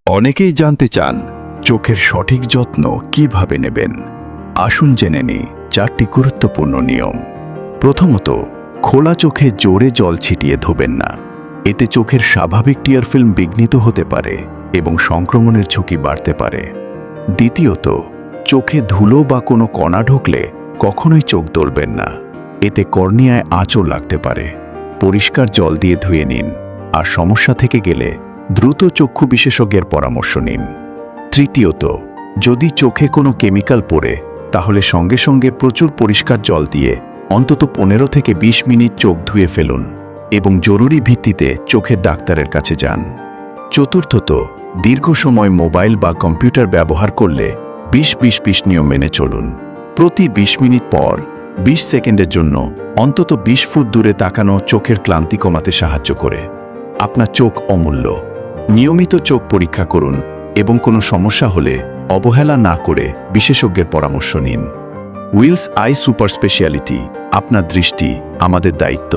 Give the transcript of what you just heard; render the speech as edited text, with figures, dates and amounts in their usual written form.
অনেকেই জানতে চান চোখের সঠিক যত্ন কিভাবে নেবেন। আসুন জেনে নিই 4টি গুরুত্বপূর্ণ নিয়ম। প্রথমত, খোলা চোখে জোরে জল ছিটিয়ে ধোবেন না। এতে চোখের স্বাভাবিক টিয়ার ফিল্ম বিঘ্নিত হতে পারে এবং সংক্রমণের ঝুঁকি বাড়তে পারে। দ্বিতীয়ত, চোখে ধুলো বা কোনো কণা ঢুকলে কখনোই চোখ দোলবেন না। এতে কর্নিয়ায় আঁচড় লাগতে পারে। পরিষ্কার জল দিয়ে ধুয়ে নিন, আর সমস্যা থেকে গেলে দ্রুত চক্ষু বিশেষজ্ঞের পরামর্শ নিন। তৃতীয়ত, যদি চোখে কোনো কেমিক্যাল পড়ে তাহলে সঙ্গে সঙ্গে প্রচুর পরিষ্কার জল দিয়ে অন্তত 15 থেকে 20 মিনিট চোখ ধুয়ে ফেলুন এবং জরুরি ভিত্তিতে চোখের ডাক্তারের কাছে যান। চতুর্থত, দীর্ঘ সময় মোবাইল বা কম্পিউটার ব্যবহার করলে 20-20-20 নিয়ম মেনে চলুন। প্রতি 20 মিনিট পর 20 সেকেন্ডের জন্য অন্তত 20 ফুট দূরে তাকানো চোখের ক্লান্তি কমাতে সাহায্য করে। আপনার চোখ অমূল্য। নিয়মিত চোখ পরীক্ষা করুন এবং কোনো সমস্যা হলে অবহেলা না করে বিশেষজ্ঞের পরামর্শ নিন। উইলস আই সুপার স্পেশালিটি, আপনার দৃষ্টি আমাদের দায়িত্ব।